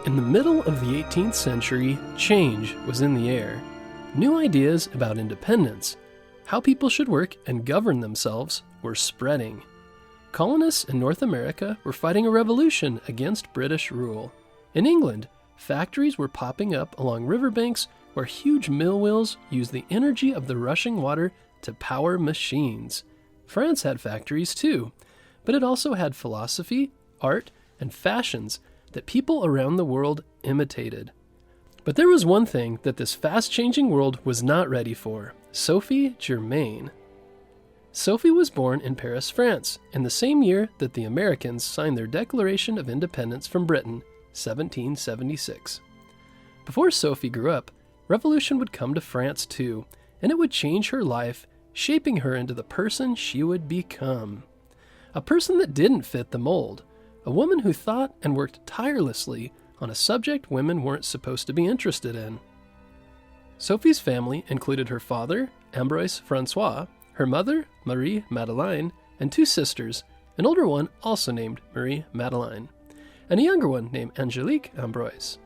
In the middle of the 18th century, change was in the air. New ideas about independence, how people should work and govern themselves, were spreading. Colonists in North America were fighting a revolution against British rule. In England, factories were popping up along riverbanks where huge mill wheels used the energy of the rushing water to power machines. France had factories too, but it also had philosophy, art, and fashions that people around the world imitated. But there was one thing that this fast-changing world was not ready for: Sophie Germain. Sophie was born in Paris, France, in the same year that the Americans signed their Declaration of Independence from Britain, 1776. Before Sophie grew up, revolution would come to France too, and it would change her life, shaping her into the person she would become. A person that didn't fit the mold. A woman who thought and worked tirelessly on a subject women weren't supposed to be interested in. Sophie's family included her father, Ambroise François, her mother, Marie Madeleine, and two sisters, an older one also named Marie Madeleine, and a younger one named Angelique Ambroise.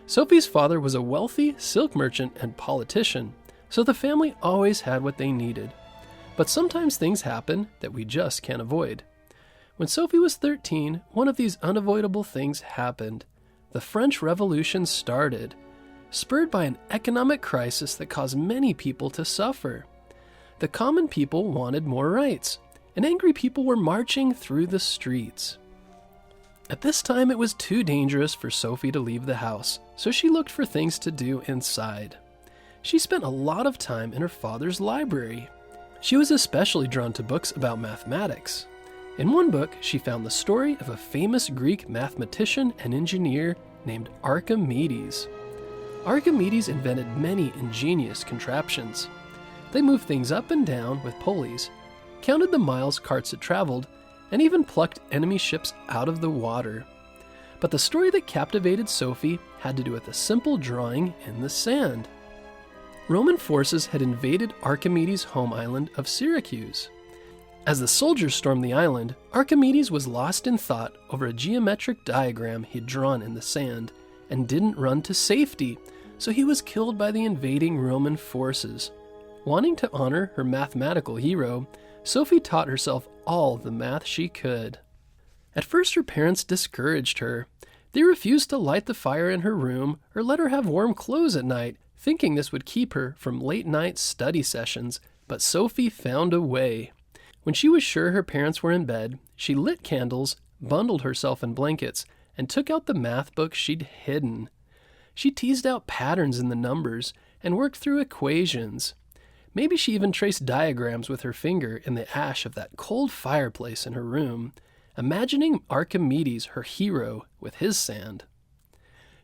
Sophie's father was a wealthy silk merchant and politician, so the family always had what they needed. But sometimes things happen that we just can't avoid. When Sophie was 13, one of these unavoidable things happened. The French Revolution started, spurred by an economic crisis that caused many people to suffer. The common people wanted more rights, and angry people were marching through the streets. At this time, it was too dangerous for Sophie to leave the house, so she looked for things to do inside. She spent a lot of time in her father's library. She was especially drawn to books about mathematics. In one book, she found the story of a famous Greek mathematician and engineer named Archimedes. Archimedes invented many ingenious contraptions. They moved things up and down with pulleys, counted the miles carts had traveled, and even plucked enemy ships out of the water. But the story that captivated Sophie had to do with a simple drawing in the sand. Roman forces had invaded Archimedes' home island of Syracuse. As the soldiers stormed the island, Archimedes was lost in thought over a geometric diagram he'd drawn in the sand and didn't run to safety, so he was killed by the invading Roman forces. Wanting to honor her mathematical hero, Sophie taught herself all the math she could. At first, her parents discouraged her. They refused to light the fire in her room or let her have warm clothes at night, thinking this would keep her from late-night study sessions, but Sophie found a way. When she was sure her parents were in bed, she lit candles, bundled herself in blankets, and took out the math book she'd hidden. She teased out patterns in the numbers and worked through equations. Maybe she even traced diagrams with her finger in the ash of that cold fireplace in her room, imagining Archimedes her hero with his sand.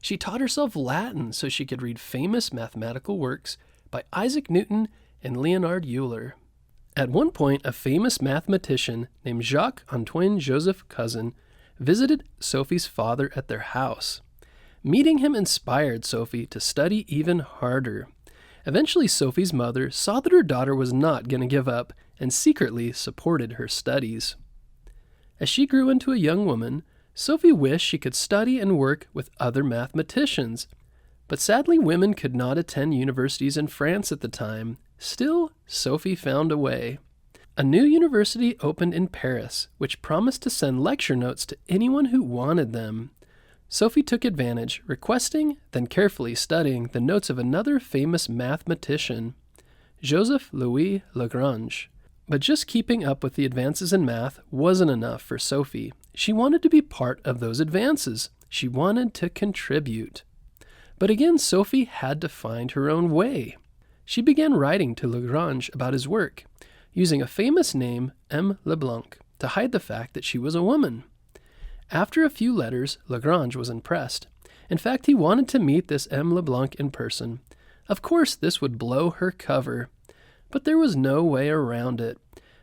She taught herself Latin so she could read famous mathematical works by Isaac Newton and Leonhard Euler. At one point, a famous mathematician named Jacques-Antoine Joseph Cousin visited Sophie's father at their house. Meeting him inspired Sophie to study even harder. Eventually, Sophie's mother saw that her daughter was not going to give up and secretly supported her studies. As she grew into a young woman, Sophie wished she could study and work with other mathematicians. But sadly, women could not attend universities in France at the time. Still, Sophie found a way. A new university opened in Paris, which promised to send lecture notes to anyone who wanted them. Sophie took advantage, requesting, then carefully studying the notes of another famous mathematician, Joseph-Louis Lagrange. But just keeping up with the advances in math wasn't enough for Sophie. She wanted to be part of those advances. She wanted to contribute. But again, Sophie had to find her own way. She began writing to Lagrange about his work, using a famous name, M. Leblanc, to hide the fact that she was a woman. After a few letters, Lagrange was impressed. In fact, he wanted to meet this M. Leblanc in person. Of course, this would blow her cover. But there was no way around it.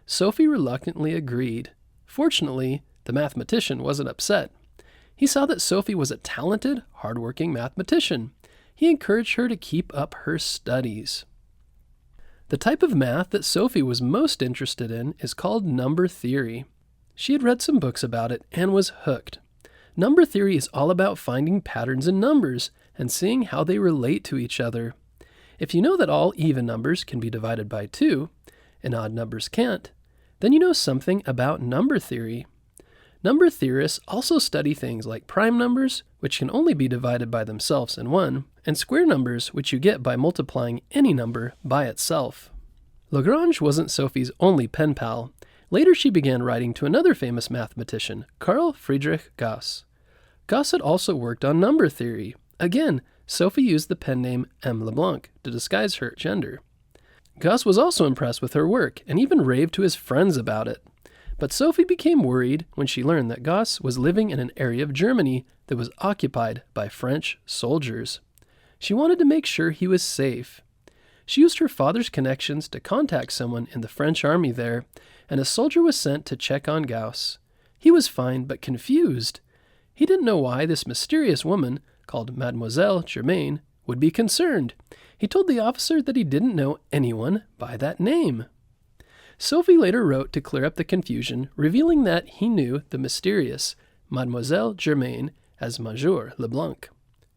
Sophie reluctantly agreed. Fortunately, the mathematician wasn't upset. He saw that Sophie was a talented, hardworking mathematician. He encouraged her to keep up her studies. The type of math that Sophie was most interested in is called number theory. She had read some books about it and was hooked. Number theory is all about finding patterns in numbers and seeing how they relate to each other. If you know that all even numbers can be divided by 2, and odd numbers can't, then you know something about number theory. Number theorists also study things like prime numbers, which can only be divided by themselves in 1, and square numbers, which you get by multiplying any number by itself. Lagrange wasn't Sophie's only pen pal. Later she began writing to another famous mathematician, Carl Friedrich Gauss. Gauss had also worked on number theory. Again, Sophie used the pen name M. LeBlanc to disguise her gender. Gauss was also impressed with her work and even raved to his friends about it. But Sophie became worried when she learned that Gauss was living in an area of Germany that was occupied by French soldiers. She wanted to make sure he was safe. She used her father's connections to contact someone in the French army there, and a soldier was sent to check on Gauss. He was fine but confused. He didn't know why this mysterious woman, called Mademoiselle Germain, would be concerned. He told the officer that he didn't know anyone by that name. Sophie later wrote to clear up the confusion, revealing that he knew the mysterious Mademoiselle Germain as Monsieur Leblanc.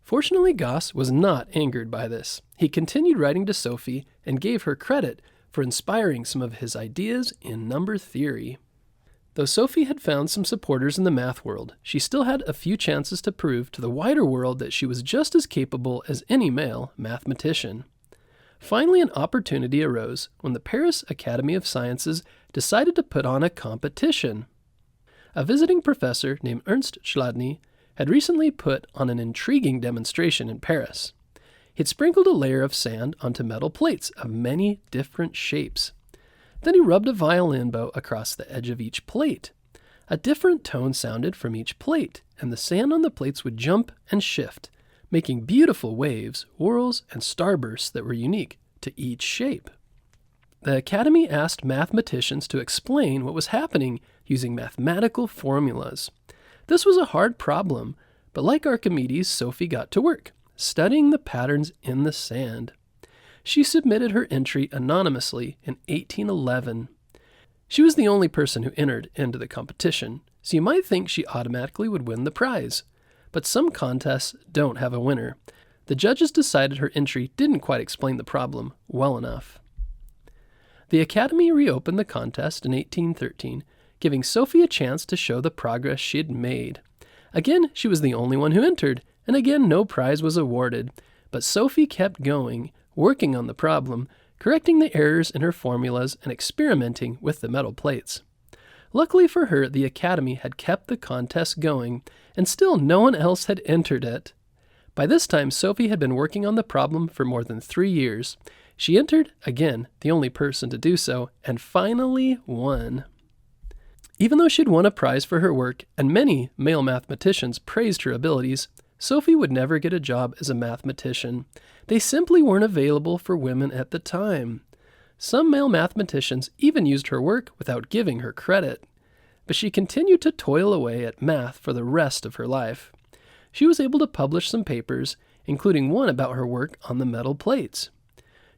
Fortunately, Gauss was not angered by this. He continued writing to Sophie and gave her credit for inspiring some of his ideas in number theory. Though Sophie had found some supporters in the math world, she still had a few chances to prove to the wider world that she was just as capable as any male mathematician. Finally, an opportunity arose when the Paris Academy of Sciences decided to put on a competition. A visiting professor named Ernst Chladni had recently put on an intriguing demonstration in Paris. He'd sprinkled a layer of sand onto metal plates of many different shapes. Then he rubbed a violin bow across the edge of each plate. A different tone sounded from each plate, and the sand on the plates would jump and shift, making beautiful waves, whirls, and starbursts that were unique to each shape. The Academy asked mathematicians to explain what was happening using mathematical formulas. This was a hard problem, but like Archimedes, Sophie got to work, studying the patterns in the sand. She submitted her entry anonymously in 1811. She was the only person who entered into the competition, so you might think she automatically would win the prize. But some contests don't have a winner. The judges decided her entry didn't quite explain the problem well enough. The Academy reopened the contest in 1813, giving Sophie a chance to show the progress she had made. Again, she was the only one who entered, and again no prize was awarded. But Sophie kept going, working on the problem, correcting the errors in her formulas, and experimenting with the metal plates. Luckily for her, the Academy had kept the contest going, and still no one else had entered it. By this time, Sophie had been working on the problem for more than 3 years. She entered, again, the only person to do so, and finally won. Even though she'd won a prize for her work, and many male mathematicians praised her abilities, Sophie would never get a job as a mathematician. They simply weren't available for women at the time. Some male mathematicians even used her work without giving her credit. But she continued to toil away at math for the rest of her life. She was able to publish some papers, including one about her work on the metal plates.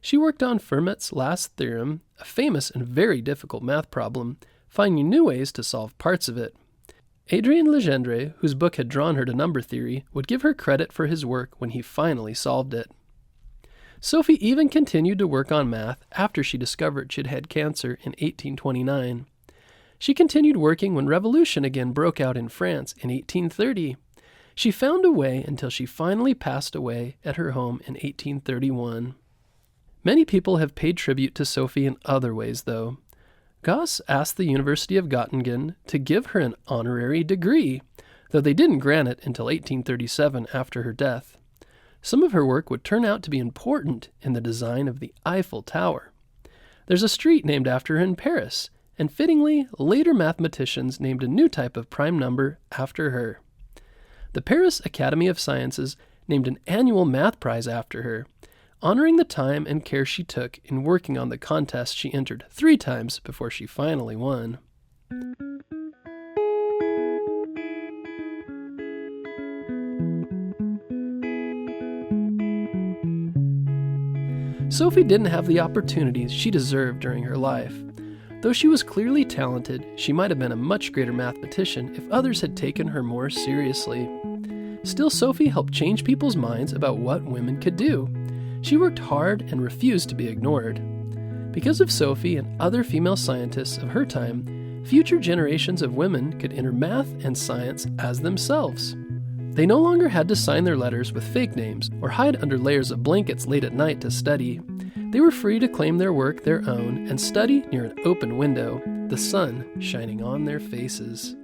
She worked on Fermat's last theorem, a famous and very difficult math problem, finding new ways to solve parts of it. Adrien Legendre, whose book had drawn her to number theory, would give her credit for his work when he finally solved it. Sophie even continued to work on math after she discovered she'd had cancer in 1829. She continued working when revolution again broke out in France in 1830. She found a way until she finally passed away at her home in 1831. Many people have paid tribute to Sophie in other ways, though. Gauss asked the University of Göttingen to give her an honorary degree, though they didn't grant it until 1837 after her death. Some of her work would turn out to be important in the design of the Eiffel Tower. There's a street named after her in Paris, and fittingly, later mathematicians named a new type of prime number after her. The Paris Academy of Sciences named an annual math prize after her, honoring the time and care she took in working on the contest she entered 3 times before she finally won. Sophie didn't have the opportunities she deserved during her life. Though she was clearly talented, she might have been a much greater mathematician if others had taken her more seriously. Still, Sophie helped change people's minds about what women could do. She worked hard and refused to be ignored. Because of Sophie and other female scientists of her time, future generations of women could enter math and science as themselves. They no longer had to sign their letters with fake names or hide under layers of blankets late at night to study. They were free to claim their work their own and study near an open window, the sun shining on their faces.